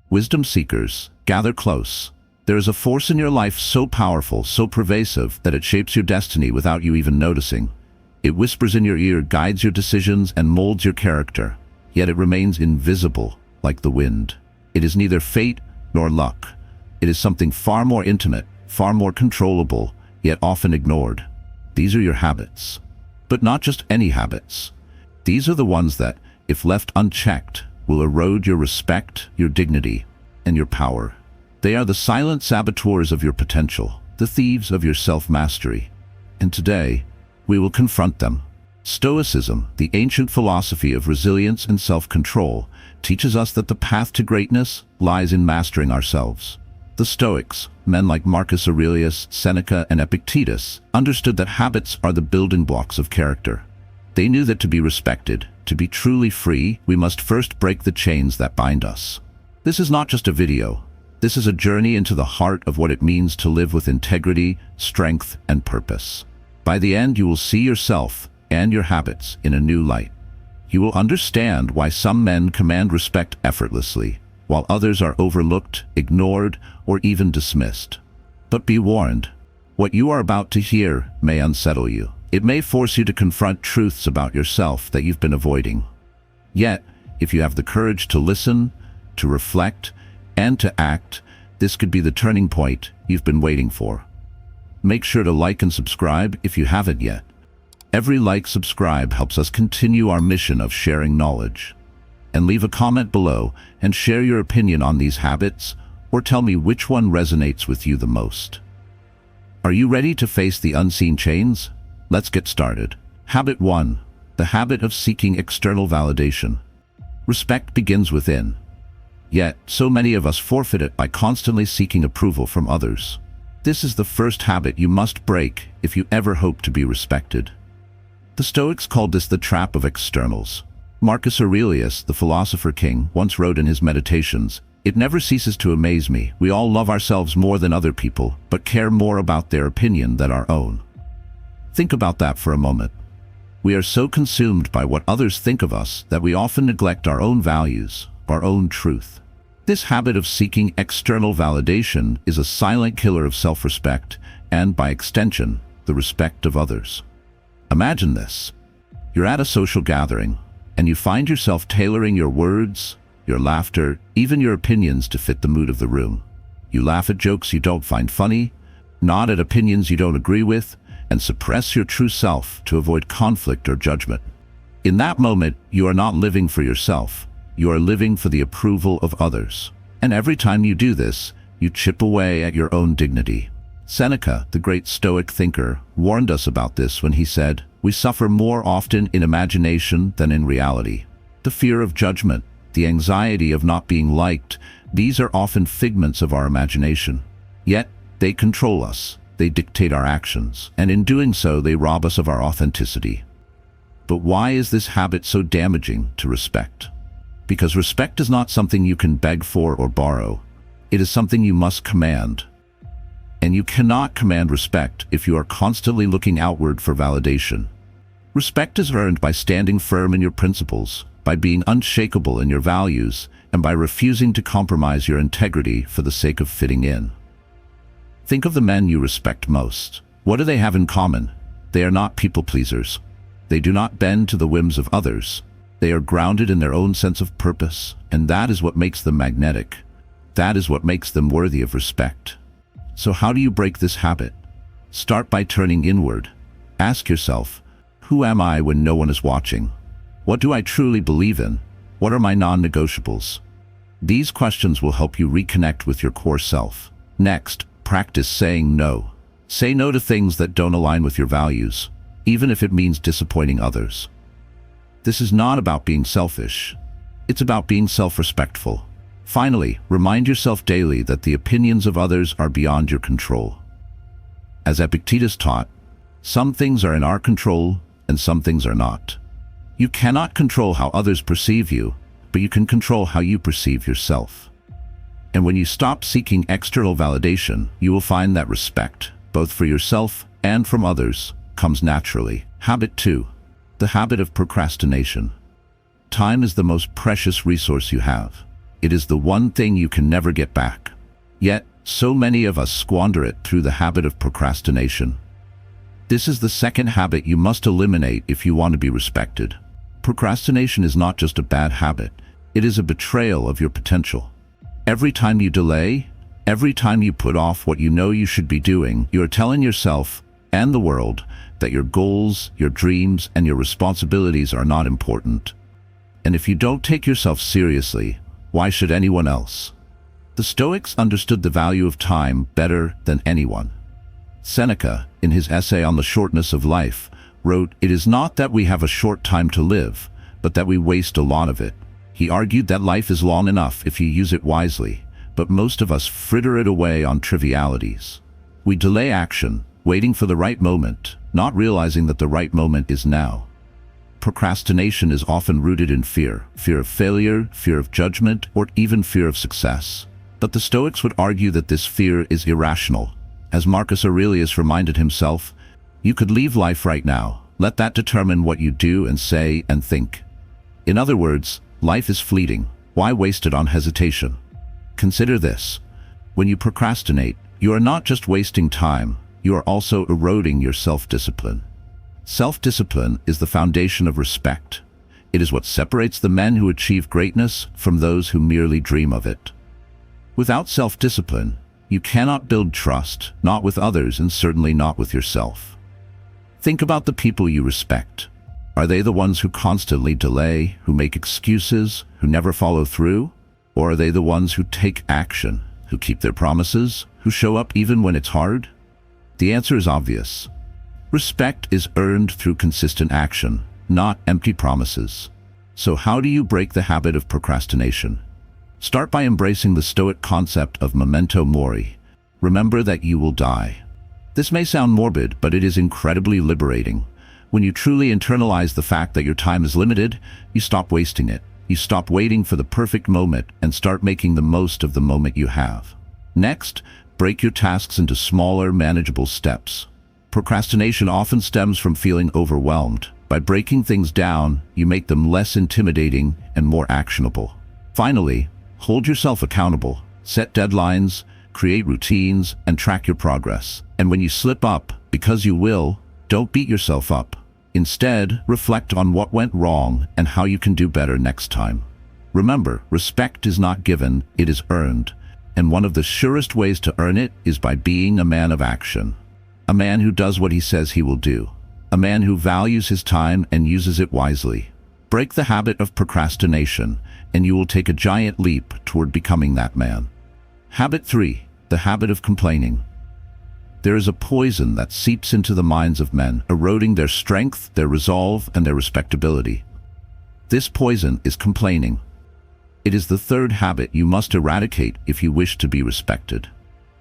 Wisdom seekers, gather close. There is a force in your life so powerful, so pervasive, that it shapes your destiny without you even noticing. It whispers in your ear, guides your decisions, and molds your character. Yet it remains invisible, like the wind. It is neither fate nor luck. It is something far more intimate, far more controllable, yet often ignored. These are your habits. But not just any habits. These are the ones that, if left unchecked, will erode your respect, your dignity, and your power. They are the silent saboteurs of your potential, the thieves of your self-mastery. And today, we will confront them. Stoicism, the ancient philosophy of resilience and self-control, teaches us that the path to greatness lies in mastering ourselves. The Stoics, men like Marcus Aurelius, Seneca, and Epictetus, understood that habits are the building blocks of character. They knew that to be respected, to be truly free, we must first break the chains that bind us. This is not just a video. This is a journey into the heart of what it means to live with integrity, strength, and purpose. By the end, you will see yourself and your habits in a new light. You will understand why some men command respect effortlessly, while others are overlooked, ignored, or even dismissed. But be warned, what you are about to hear may unsettle you. It may force you to confront truths about yourself that you've been avoiding. Yet, if you have the courage to listen, to reflect, and to act, this could be the turning point you've been waiting for. Make sure to like and subscribe if you haven't yet. Every like, subscribe helps us continue our mission of sharing knowledge. And leave a comment below and share your opinion on these habits, or tell me which one resonates with you the most. Are you ready to face the unseen chains? Let's get started. Habit 1. The habit of seeking external validation. Respect begins within. Yet, so many of us forfeit it by constantly seeking approval from others. This is the first habit you must break if you ever hope to be respected. The Stoics called this the trap of externals. Marcus Aurelius, the philosopher king, once wrote in his Meditations, "It never ceases to amaze me. We all love ourselves more than other people, but care more about their opinion than our own." Think about that for a moment. We are so consumed by what others think of us that we often neglect our own values, our own truth. This habit of seeking external validation is a silent killer of self-respect and, by extension, the respect of others. Imagine this. You're at a social gathering, and you find yourself tailoring your words, your laughter, even your opinions to fit the mood of the room. You laugh at jokes you don't find funny, nod at opinions you don't agree with, and suppress your true self to avoid conflict or judgment. In that moment, you are not living for yourself. You are living for the approval of others. And every time you do this, you chip away at your own dignity. Seneca, the great Stoic thinker, warned us about this when he said, "We suffer more often in imagination than in reality." The fear of judgment, the anxiety of not being liked, these are often figments of our imagination. Yet, they control us. They dictate our actions, and in doing so, they rob us of our authenticity. But why is this habit so damaging to respect? Because respect is not something you can beg for or borrow. It is something you must command. And you cannot command respect if you are constantly looking outward for validation. Respect is earned by standing firm in your principles, by being unshakable in your values, and by refusing to compromise your integrity for the sake of fitting in. Think of the men you respect most. What do they have in common? They are not people pleasers. They do not bend to the whims of others. They are grounded in their own sense of purpose, and that is what makes them magnetic. That is what makes them worthy of respect. So how do you break this habit? Start by turning inward. Ask yourself, who am I when no one is watching? What do I truly believe in? What are my non-negotiables? These questions will help you reconnect with your core self. Next, practice saying no. Say no to things that don't align with your values, even if it means disappointing others. This is not about being selfish. It's about being self-respectful. Finally, remind yourself daily that the opinions of others are beyond your control. As Epictetus taught, some things are in our control and some things are not. You cannot control how others perceive you, but you can control how you perceive yourself. And when you stop seeking external validation, you will find that respect, both for yourself and from others, comes naturally. Habit 2. The habit of procrastination. Time is the most precious resource you have. It is the one thing you can never get back. Yet, so many of us squander it through the habit of procrastination. This is the second habit you must eliminate if you want to be respected. Procrastination is not just a bad habit, it is a betrayal of your potential. Every time you delay, every time you put off what you know you should be doing, you are telling yourself and the world that your goals, your dreams, and your responsibilities are not important. And if you don't take yourself seriously, why should anyone else? The Stoics understood the value of time better than anyone. Seneca, in his essay on the shortness of life, wrote, "It is not that we have a short time to live, but that we waste a lot of it." He argued that life is long enough if you use it wisely, but most of us fritter it away on trivialities. We delay action, waiting for the right moment, not realizing that the right moment is now. Procrastination is often rooted in fear of failure, fear of judgment, or even fear of success. But the Stoics would argue that this fear is irrational. As Marcus Aurelius reminded himself, "You could leave life right now. Let that determine what you do and say and think." In other words, life is fleeting. Why waste it on hesitation? Consider this. When you procrastinate, you are not just wasting time, you are also eroding your self-discipline. Self-discipline is the foundation of respect. It is what separates the men who achieve greatness from those who merely dream of it. Without self-discipline, you cannot build trust, not with others and certainly not with yourself. Think about the people you respect. Are they the ones who constantly delay, who make excuses, who never follow through? Or are they the ones who take action, who keep their promises, who show up even when it's hard? The answer is obvious. Respect is earned through consistent action, not empty promises. So how do you break the habit of procrastination? Start by embracing the Stoic concept of memento mori. Remember that you will die. This may sound morbid, but it is incredibly liberating. When you truly internalize the fact that your time is limited, you stop wasting it. You stop waiting for the perfect moment and start making the most of the moment you have. Next, break your tasks into smaller, manageable steps. Procrastination often stems from feeling overwhelmed. By breaking things down, you make them less intimidating and more actionable. Finally, hold yourself accountable. Set deadlines, create routines, and track your progress. And when you slip up, because you will, don't beat yourself up. Instead, reflect on what went wrong and how you can do better next time. Remember, respect is not given, it is earned. And one of the surest ways to earn it is by being a man of action. A man who does what he says he will do. A man who values his time and uses it wisely. Break the habit of procrastination, and you will take a giant leap toward becoming that man. Habit 3. The habit of complaining. There is a poison that seeps into the minds of men, eroding their strength, their resolve, and their respectability. This poison is complaining. It is the third habit you must eradicate if you wish to be respected.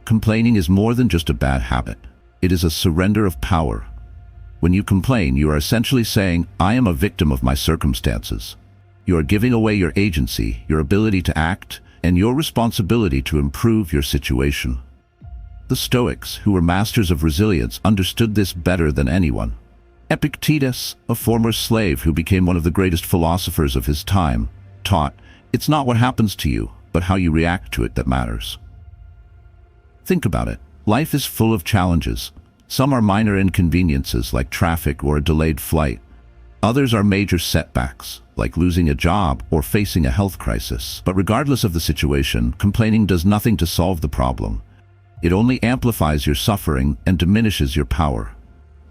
Complaining is more than just a bad habit. It is a surrender of power. When you complain, you are essentially saying, "I am a victim of my circumstances." You are giving away your agency, your ability to act, and your responsibility to improve your situation. The Stoics, who were masters of resilience, understood this better than anyone. Epictetus, a former slave who became one of the greatest philosophers of his time, taught, "It's not what happens to you, but how you react to it that matters." Think about it. Life is full of challenges. Some are minor inconveniences like traffic or a delayed flight. Others are major setbacks, like losing a job or facing a health crisis. But regardless of the situation, complaining does nothing to solve the problem. It only amplifies your suffering and diminishes your power.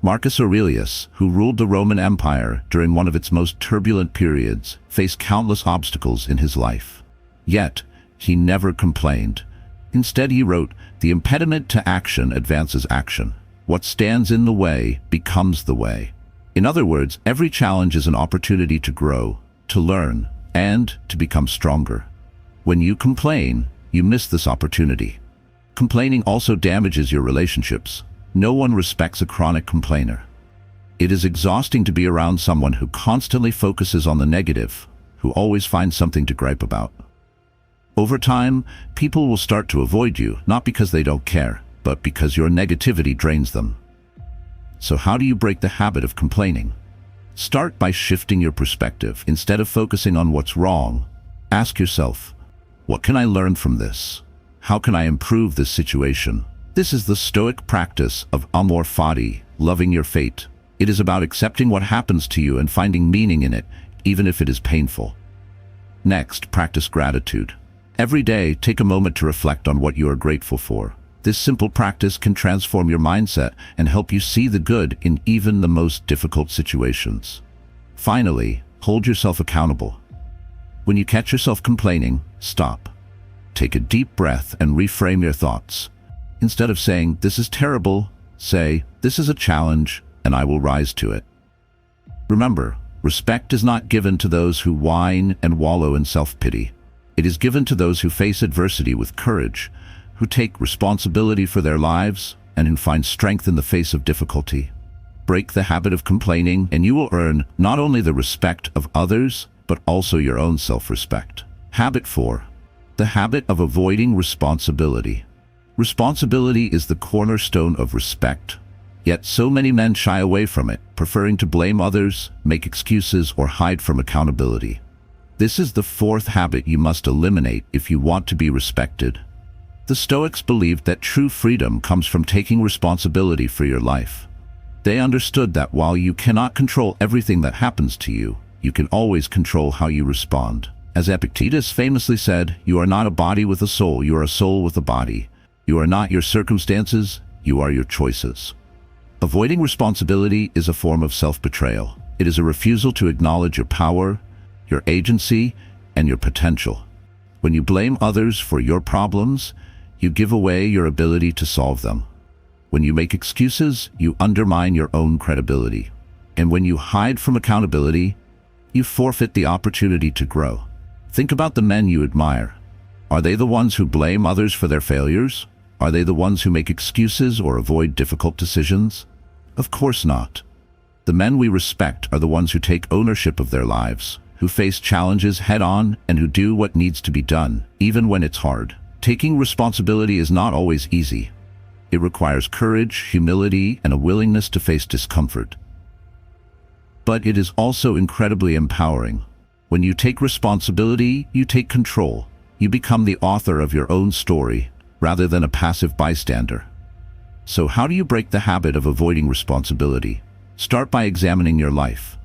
Marcus Aurelius, who ruled the Roman Empire during one of its most turbulent periods, faced countless obstacles in his life. Yet, he never complained. Instead, he wrote, "The impediment to action advances action. What stands in the way becomes the way." In other words, every challenge is an opportunity to grow, to learn, and to become stronger. When you complain, you miss this opportunity. Complaining also damages your relationships. No one respects a chronic complainer. It is exhausting to be around someone who constantly focuses on the negative, who always finds something to gripe about. Over time, people will start to avoid you, not because they don't care, but because your negativity drains them. So how do you break the habit of complaining? Start by shifting your perspective. Instead of focusing on what's wrong, ask yourself, What can I learn from this? How can I improve this situation? This is the Stoic practice of amor fati, loving your fate. It is about accepting what happens to you and finding meaning in it, even if it is painful. Next, practice gratitude. Every day, take a moment to reflect on what you are grateful for. This simple practice can transform your mindset and help you see the good in even the most difficult situations. Finally, hold yourself accountable. When you catch yourself complaining, stop. Take a deep breath and reframe your thoughts. Instead of saying, "This is terrible," say, "This is a challenge, and I will rise to it." Remember, respect is not given to those who whine and wallow in self-pity. It is given to those who face adversity with courage, who take responsibility for their lives, and who find strength in the face of difficulty. Break the habit of complaining, and you will earn not only the respect of others, but also your own self-respect. Habit 4. The habit of avoiding responsibility. Responsibility is the cornerstone of respect, yet so many men shy away from it, preferring to blame others, make excuses, or hide from accountability. This is the 4th habit you must eliminate if you want to be respected. The Stoics believed that true freedom comes from taking responsibility for your life. They understood that while you cannot control everything that happens to you, you can always control how you respond. As Epictetus famously said, "You are not a body with a soul, you are a soul with a body. You are not your circumstances, you are your choices." Avoiding responsibility is a form of self-betrayal. It is a refusal to acknowledge your power, your agency, and your potential. When you blame others for your problems, you give away your ability to solve them. When you make excuses, you undermine your own credibility. And when you hide from accountability, you forfeit the opportunity to grow. Think about the men you admire. Are they the ones who blame others for their failures? Are they the ones who make excuses or avoid difficult decisions? Of course not. The men we respect are the ones who take ownership of their lives, who face challenges head-on, and who do what needs to be done, even when it's hard. Taking responsibility is not always easy. It requires courage, humility, and a willingness to face discomfort. But it is also incredibly empowering. When you take responsibility, you take control. You become the author of your own story, rather than a passive bystander. So how do you break the habit of avoiding responsibility? Start by examining your life.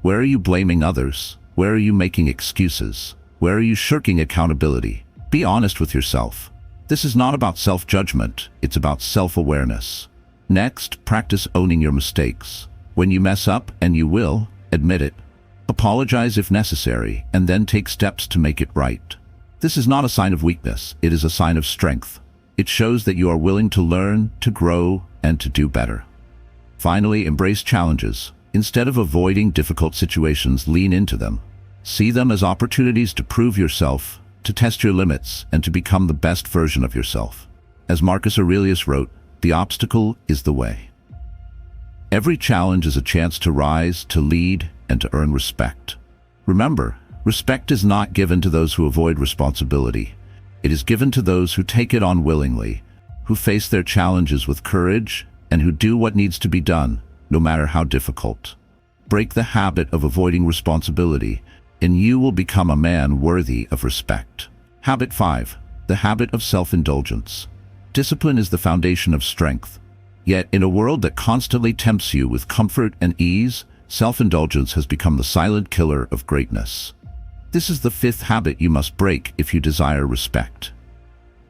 Where are you blaming others? Where are you making excuses? Where are you shirking accountability? Be honest with yourself. This is not about self-judgment, it's about self-awareness. Next, practice owning your mistakes. When you mess up, and you will, admit it. Apologize if necessary, and then take steps to make it right. This is not a sign of weakness, it is a sign of strength. It shows that you are willing to learn, to grow, and to do better. Finally, embrace challenges. Instead of avoiding difficult situations, lean into them. See them as opportunities to prove yourself, to test your limits, and to become the best version of yourself. As Marcus Aurelius wrote, "The obstacle is the way." Every challenge is a chance to rise, to lead, and to earn respect. Remember, respect is not given to those who avoid responsibility. It is given to those who take it on willingly, who face their challenges with courage, and who do what needs to be done, no matter how difficult. Break the habit of avoiding responsibility, and you will become a man worthy of respect. Habit 5. The habit of self-indulgence. Discipline is the foundation of strength. Yet, in a world that constantly tempts you with comfort and ease, self-indulgence has become the silent killer of greatness. This is the 5th habit you must break if you desire respect.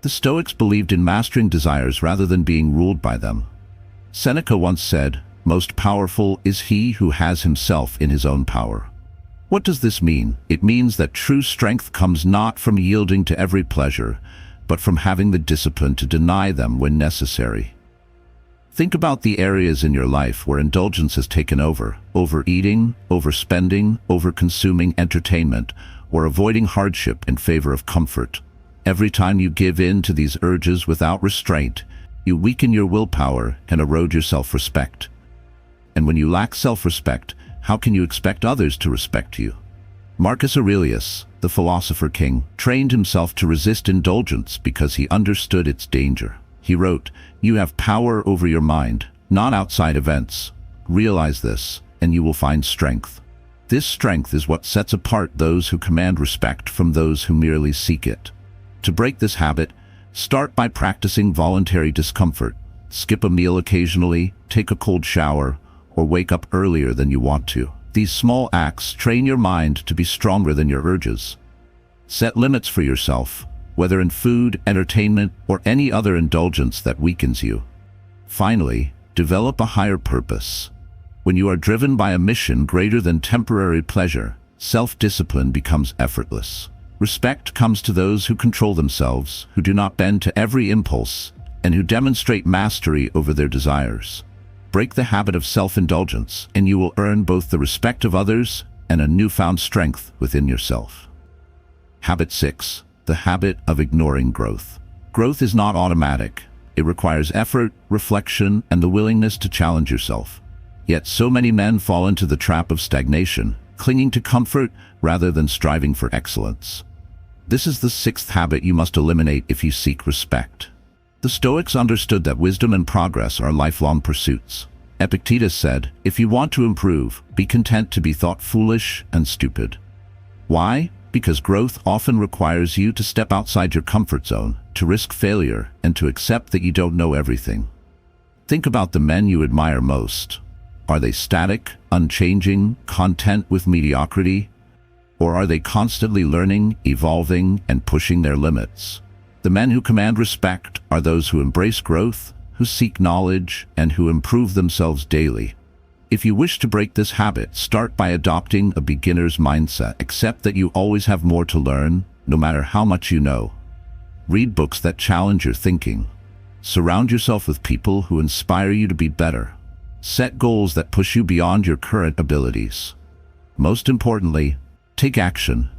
The Stoics believed in mastering desires rather than being ruled by them. Seneca once said, "Most powerful is he who has himself in his own power." What does this mean? It means that true strength comes not from yielding to every pleasure, but from having the discipline to deny them when necessary. Think about the areas in your life where indulgence has taken over: overeating, overspending, overconsuming entertainment, or avoiding hardship in favor of comfort. Every time you give in to these urges without restraint, you weaken your willpower and erode your self-respect. And when you lack self-respect, how can you expect others to respect you? Marcus Aurelius, the philosopher king, trained himself to resist indulgence because he understood its danger. He wrote, "You have power over your mind, not outside events. Realize this, and you will find strength." This strength is what sets apart those who command respect from those who merely seek it. To break this habit, start by practicing voluntary discomfort. Skip a meal occasionally, take a cold shower, or wake up earlier than you want to. These small acts train your mind to be stronger than your urges. Set limits for yourself, whether in food, entertainment, or any other indulgence that weakens you. Finally, develop a higher purpose. When you are driven by a mission greater than temporary pleasure, self-discipline becomes effortless. Respect comes to those who control themselves, who do not bend to every impulse, and who demonstrate mastery over their desires. Break the habit of self-indulgence, and you will earn both the respect of others and a newfound strength within yourself. Habit 6. The habit of ignoring growth. Growth is not automatic. It requires effort, reflection, and the willingness to challenge yourself. Yet so many men fall into the trap of stagnation, clinging to comfort rather than striving for excellence. This is the 6th habit you must eliminate if you seek respect. The Stoics understood that wisdom and progress are lifelong pursuits. Epictetus said, "If you want to improve, be content to be thought foolish and stupid." Why? Because growth often requires you to step outside your comfort zone, to risk failure, and to accept that you don't know everything. Think about the men you admire most. Are they static, unchanging, content with mediocrity? Or are they constantly learning, evolving, and pushing their limits? The men who command respect are those who embrace growth, who seek knowledge, and who improve themselves daily. If you wish to break this habit, start by adopting a beginner's mindset. Accept that you always have more to learn, no matter how much you know. Read books that challenge your thinking. Surround yourself with people who inspire you to be better. Set goals that push you beyond your current abilities. Most importantly, take action.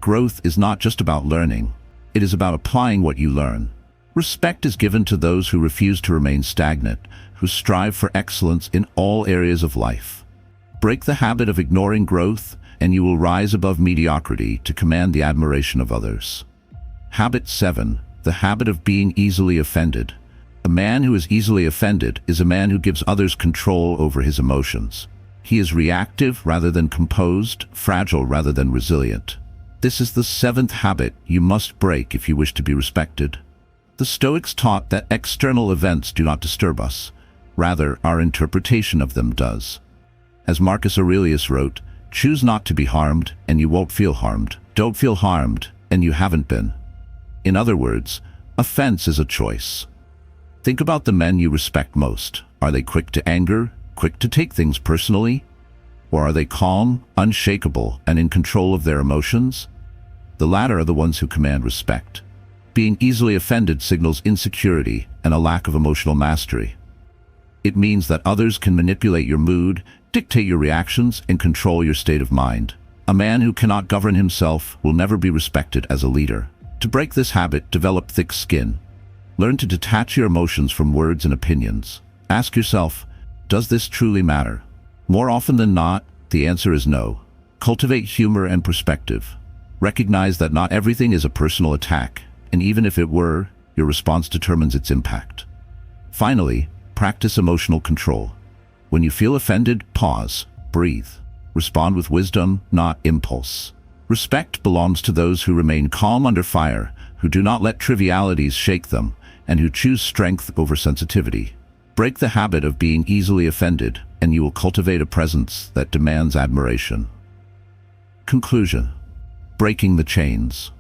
Growth is not just about learning. It is about applying what you learn. Respect is given to those who refuse to remain stagnant, who strive for excellence in all areas of life. Break the habit of ignoring growth, and you will rise above mediocrity to command the admiration of others. Habit 7. The habit of being easily offended. A man who is easily offended is a man who gives others control over his emotions. He is reactive rather than composed, fragile rather than resilient. This is the 7th habit you must break if you wish to be respected. The Stoics taught that external events do not disturb us. Rather, our interpretation of them does. As Marcus Aurelius wrote, "Choose not to be harmed, and you won't feel harmed. Don't feel harmed, and you haven't been." In other words, offense is a choice. Think about the men you respect most. Are they quick to anger, quick to take things personally? Or are they calm, unshakable, and in control of their emotions? The latter are the ones who command respect. Being easily offended signals insecurity and a lack of emotional mastery. It means that others can manipulate your mood, dictate your reactions, and control your state of mind. A man who cannot govern himself will never be respected as a leader. To break this habit, develop thick skin. Learn to detach your emotions from words and opinions. Ask yourself, does this truly matter? More often than not, the answer is no. Cultivate humor and perspective. Recognize that not everything is a personal attack, and even if it were, your response determines its impact. Finally, practice emotional control. When you feel offended, pause, breathe. Respond with wisdom, not impulse. Respect belongs to those who remain calm under fire, who do not let trivialities shake them, and who choose strength over sensitivity. Break the habit of being easily offended, and you will cultivate a presence that demands admiration. Conclusion. Breaking the chains.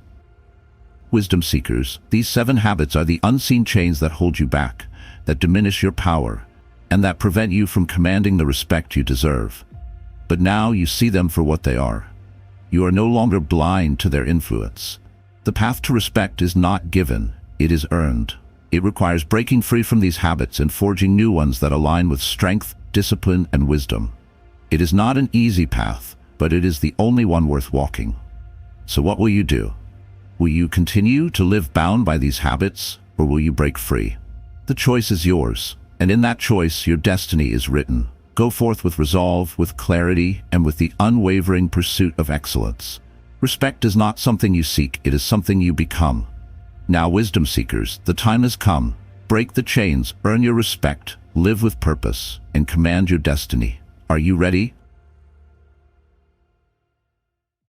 Wisdom seekers, these 7 habits are the unseen chains that hold you back, that diminish your power, and that prevent you from commanding the respect you deserve. But now you see them for what they are. You are no longer blind to their influence. The path to respect is not given, it is earned. It requires breaking free from these habits and forging new ones that align with strength, discipline, and wisdom. It is not an easy path, but it is the only one worth walking. So what will you do? Will you continue to live bound by these habits, or will you break free? The choice is yours, and in that choice your destiny is written. Go forth with resolve, with clarity, and with the unwavering pursuit of excellence. Respect is not something you seek, it is something you become. Now, wisdom seekers, the time has come. Break the chains, earn your respect, live with purpose, and command your destiny. Are you ready?